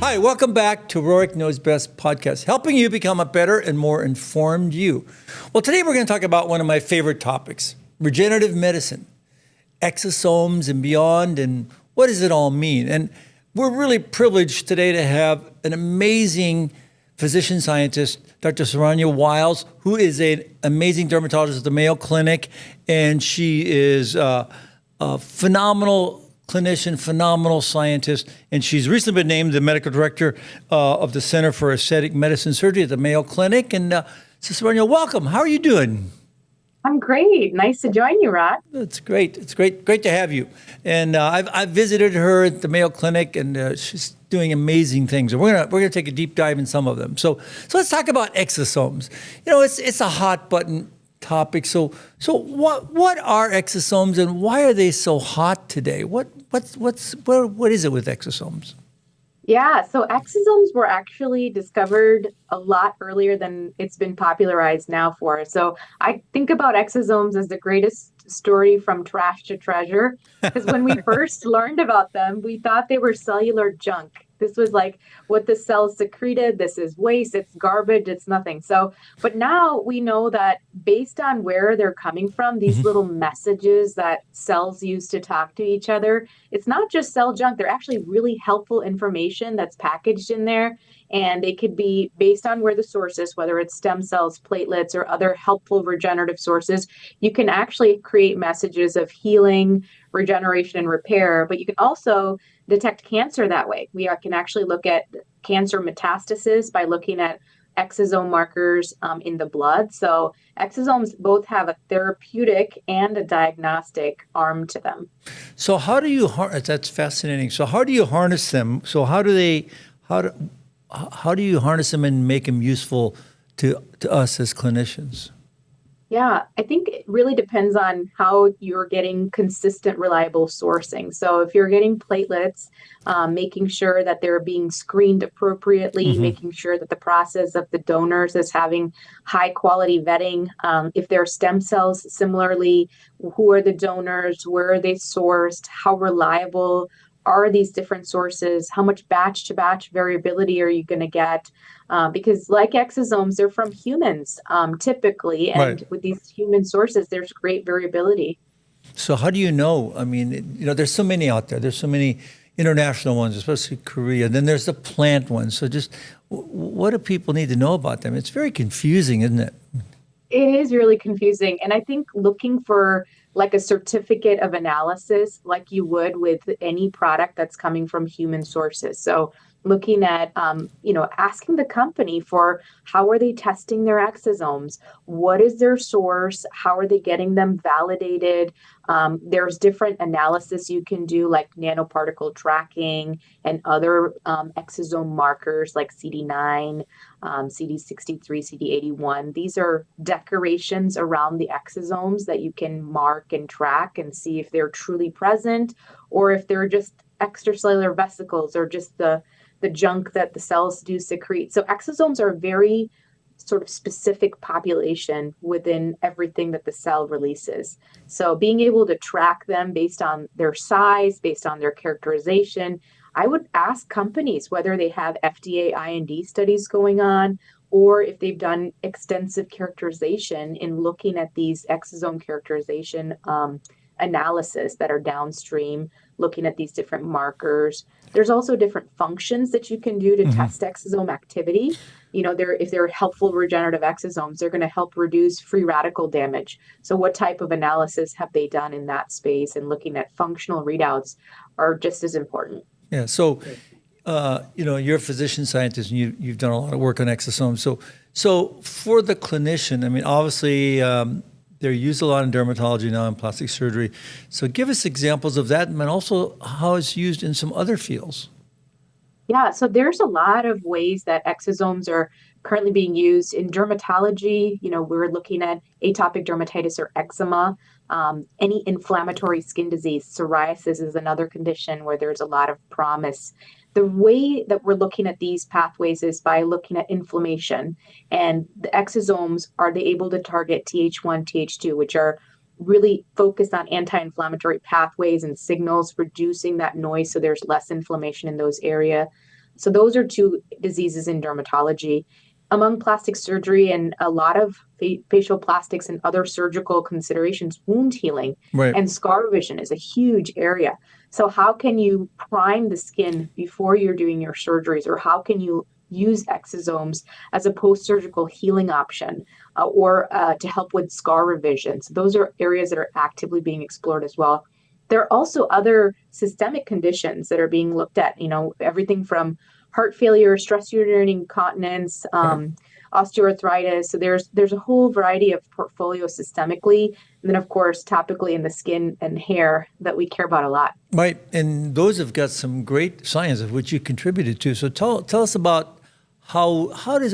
Hi, welcome back to Rohrichknose Best Podcast, helping you become a better and more informed you. Well, today we're going to talk about one of my favorite topics, regenerative medicine, exosomes and beyond, and what does it all mean? And we're really privileged today to have an amazing physician scientist, Dr. Sarayna Wyles, who is an amazing dermatologist at the Mayo Clinic, and she is a phenomenal clinician, phenomenal scientist, and she's recently been named the medical director of the Center for Aesthetic Medicine Surgery at the Mayo Clinic. And so Saranya, welcome. How are you doing? I'm great. Nice to join you, Rod. It's great. It's great to have you. And I've visited her at the Mayo Clinic, and she's doing amazing things. And we're gonna take a deep dive in some of them. So let's talk about exosomes. You know, it's a hot button topic. So what are exosomes, and why are they so hot today? What is it with exosomes? Yeah, so exosomes were actually discovered a lot earlier than it's been popularized now for. So I think about exosomes as the greatest story from trash to treasure, because when we first learned about them, we thought they were cellular junk. This was like what the cells secreted. This is waste. It's garbage. It's nothing. So, but now we know that based on where they're coming from, these little messages that cells use to talk to each other, it's not just cell junk. They're actually really helpful information that's packaged in there. And it could be based on where the source is, whether it's stem cells, platelets, or other helpful regenerative sources. You can actually create messages of healing, regeneration, and repair, but you can also detect cancer that way. We can actually look at cancer metastasis by looking at exosome markers in the blood. So exosomes both have a therapeutic and a diagnostic arm to them. So how do you that's fascinating. So how do you harness them? So how do you harness them and make them useful to us as clinicians? Yeah, I think it really depends on how you're getting consistent, reliable sourcing. So if you're getting platelets, making sure that they're being screened appropriately, making sure that the process of the donors is having high quality vetting. If they're stem cells, similarly, who are the donors? Where are they sourced? How reliable are these different sources? How much batch to batch variability are you going to get? Because like exosomes, they're from humans typically. And Right. with these human sources, there's great variability. So how do you know? I mean, there's so many out there. There's so many international ones, especially Korea. Then there's the plant ones. So just what do people need to know about them? It's very confusing, isn't it? It is really confusing. And I think looking for like a certificate of analysis, like you would with any product that's coming from human sources. So looking at, asking the company for how are they testing their exosomes? What is their source? How are they getting them validated? There's different analysis you can do, like nanoparticle tracking and other exosome markers like CD9, CD63, CD81. These are decorations around the exosomes that you can mark and track and see if they're truly present or if they're just extracellular vesicles or just the junk that the cells do secrete. So exosomes are a very sort of specific population within everything that the cell releases. So being able to track them based on their size, based on their characterization, I would ask companies whether they have FDA IND studies going on or if they've done extensive characterization in looking at these exosome characterization analysis that are downstream, looking at these different markers. There's also different functions that you can do to test exosome activity. If they're helpful regenerative exosomes, they're going to help reduce free radical damage. So what type of analysis have they done in that space? And looking at functional readouts are just as important. Yeah. So, you're a physician scientist, and you've done a lot of work on exosomes. So for the clinician, I mean, obviously, they're used a lot in dermatology now and plastic surgery. So give us examples of that, and also how it's used in some other fields. Yeah, so there's a lot of ways that exosomes are currently being used in dermatology. We're looking at atopic dermatitis or eczema, any inflammatory skin disease. Psoriasis is another condition where there's a lot of promise. The way that we're looking at these pathways is by looking at inflammation. And the exosomes, are they able to target Th1, Th2, which are really focused on anti-inflammatory pathways and signals, reducing that noise so there's less inflammation in those areas. So those are two diseases in dermatology. Among plastic surgery and a lot of facial plastics and other surgical considerations, wound healing Right. and scar revision is a huge area. So how can you prime the skin before you're doing your surgeries, or how can you use exosomes as a post-surgical healing option, or to help with scar revision? So those are areas that are actively being explored as well. There are also other systemic conditions that are being looked at, everything from heart failure, stress urinary incontinence, osteoarthritis. So there's a whole variety of portfolio systemically, and then of course topically in the skin and hair that we care about a lot. Right, and those have got some great science of which you contributed to. So tell us about how does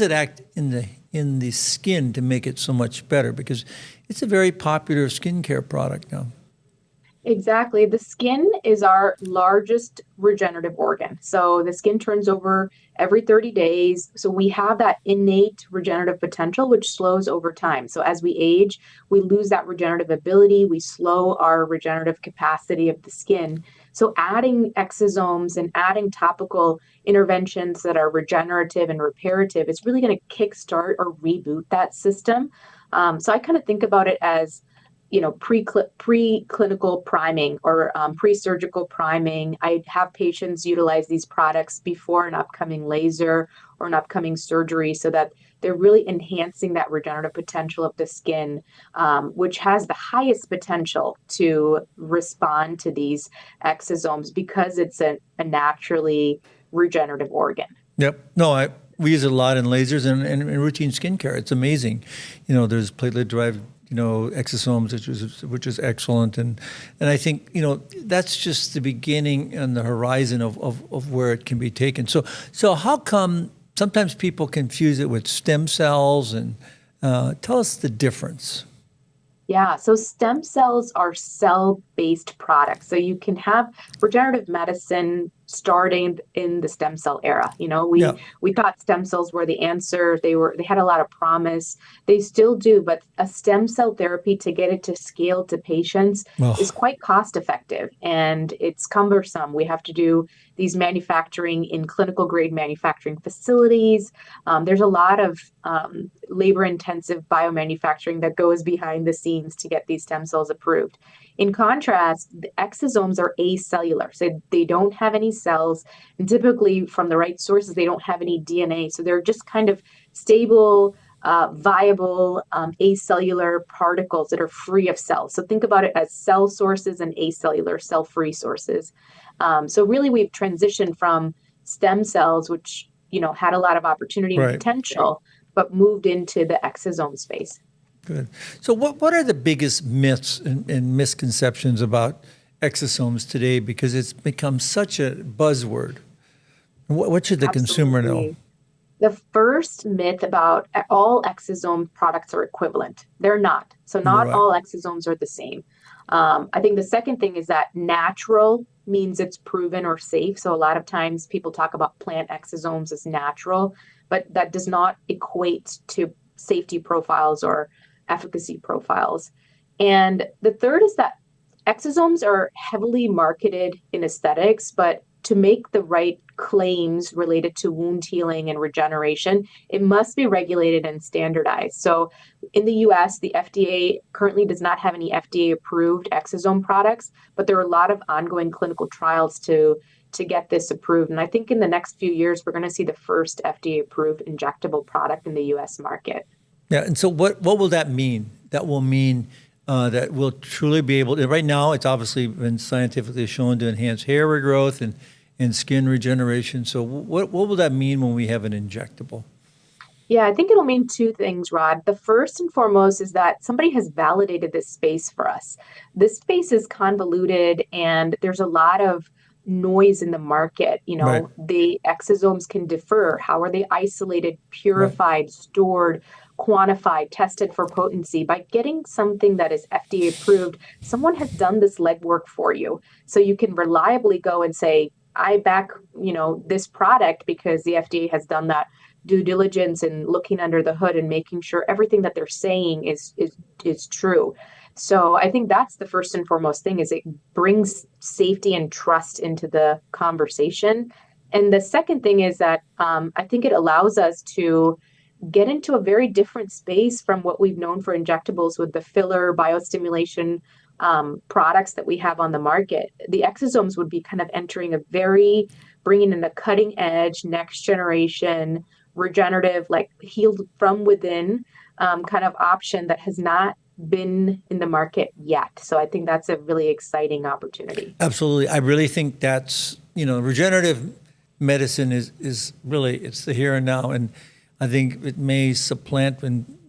it act in the skin to make it so much better, because it's a very popular skincare product now. Exactly. The skin is our largest regenerative organ. So the skin turns over every 30 days. So we have that innate regenerative potential, which slows over time. So as we age, we lose that regenerative ability. We slow our regenerative capacity of the skin. So adding exosomes and adding topical interventions that are regenerative and reparative is really going to kickstart or reboot that system. So I kind of think about it as preclinical priming or pre-surgical priming. I have patients utilize these products before an upcoming laser or an upcoming surgery so that they're really enhancing that regenerative potential of the skin, which has the highest potential to respond to these exosomes because it's a naturally regenerative organ. Yep. No, we use it a lot in lasers and in routine skincare. It's amazing. There's platelet-derived exosomes, which is excellent, and I think that's just the beginning and the horizon of where it can be taken. So how come sometimes people confuse it with stem cells, and tell us the difference. Yeah, so stem cells are cell-based products. So you can have regenerative medicine starting in the stem cell era. We thought stem cells were the answer. They had a lot of promise. They still do, but a stem cell therapy, to get it to scale to patients, is quite cost effective and it's cumbersome. We have to do these manufacturing in clinical grade manufacturing facilities. There's a lot of labor intensive biomanufacturing that goes behind the scenes to get these stem cells approved. In contrast, the exosomes are acellular, so they don't have any cells, and typically from the right sources, they don't have any DNA. So they're just kind of stable, viable, acellular particles that are free of cells. So think about it as cell sources and acellular, cell-free sources. So really, we've transitioned from stem cells, which had a lot of opportunity and potential, but moved into the exosome space. Good. So what are the biggest myths and misconceptions about exosomes today? Because it's become such a buzzword. What should the consumer know? The first myth about all exosome products are equivalent. They're not. So not all exosomes are the same. I think the second thing is that natural means it's proven or safe. So a lot of times people talk about plant exosomes as natural, but that does not equate to safety profiles or efficacy profiles. And the third is that exosomes are heavily marketed in aesthetics, but to make the right claims related to wound healing and regeneration, it must be regulated and standardized. So in the US, the FDA currently does not have any FDA-approved exosome products, but there are a lot of ongoing clinical trials to get this approved. And I think in the next few years, we're going to see the first FDA-approved injectable product in the US market. Yeah, and so what will that mean? That will mean that we'll truly be able to, right now it's obviously been scientifically shown to enhance hair regrowth and skin regeneration. So what will that mean when we have an injectable? Yeah, I think it'll mean two things, Rod. The first and foremost is that somebody has validated this space for us. This space is convoluted and there's a lot of noise in the market. The exosomes can differ. How are they isolated, purified, stored, quantified, tested for potency? By getting something that is FDA approved, someone has done this legwork for you. So you can reliably go and say, I back, this product because the FDA has done that due diligence and looking under the hood and making sure everything that they're saying is true. So I think that's the first and foremost thing, is it brings safety and trust into the conversation. And the second thing is that I think it allows us to get into a very different space from what we've known for injectables with the filler biostimulation products that we have on the market. The exosomes would be kind of entering bringing in a cutting edge, next generation, regenerative, like healed from within kind of option that has not been in the market yet. So I think that's a really exciting opportunity. Absolutely. I really think that's, regenerative medicine is really, it's the here and now. And I think it may supplant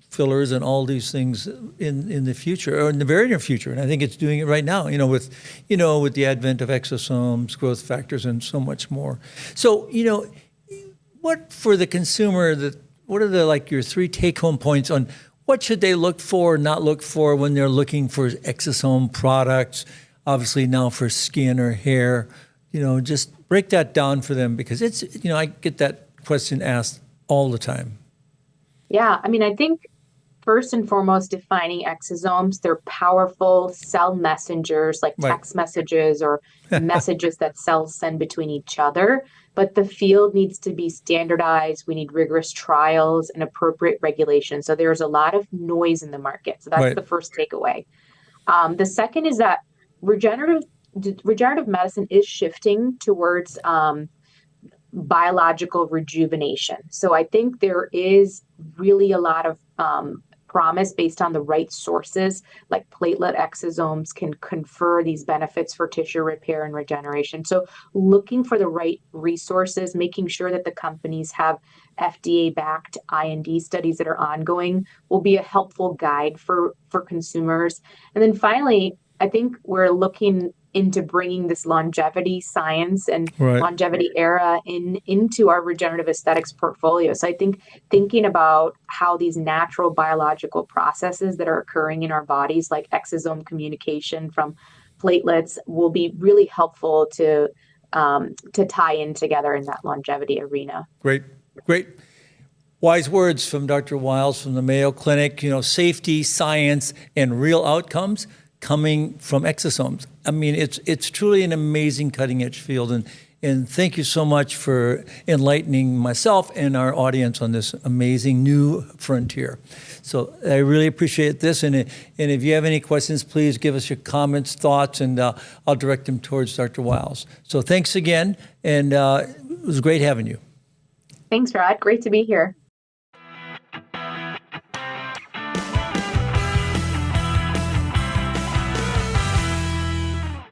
fillers and all these things in the future, or in the very near future. And I think it's doing it right now, with the advent of exosomes, growth factors, and so much more. So, what for the consumer, what are your 3 take-home points on what should they look for, not look for when they're looking for exosome products, obviously now for skin or hair, just break that down for them, because it's, I get that question asked all the time. Yeah, I think first and foremost, defining exosomes, they're powerful cell messengers, like text messages or messages that cells send between each other. But the field needs to be standardized. We need rigorous trials and appropriate regulation. So there's a lot of noise in the market. So that's the first takeaway. The second is that regenerative medicine is shifting towards biological rejuvenation. So I think there is really a lot of promise based on the right sources, like platelet exosomes can confer these benefits for tissue repair and regeneration. So looking for the right resources, making sure that the companies have FDA-backed IND studies that are ongoing will be a helpful guide for consumers. And then finally, I think we're looking into bringing this longevity science and longevity era into our regenerative aesthetics portfolio. So I think thinking about how these natural biological processes that are occurring in our bodies, like exosome communication from platelets, will be really helpful to tie in together in that longevity arena. Great. Wise words from Dr. Wyles from the Mayo Clinic, safety, science, and real outcomes coming from exosomes. It's truly an amazing cutting-edge field, and thank you so much for enlightening myself and our audience on this amazing new frontier. So I really appreciate this, and if you have any questions, please give us your comments, thoughts, and I'll direct them towards Dr. Wyles. So thanks again, and it was great having you. Thanks, Rod. Great to be here.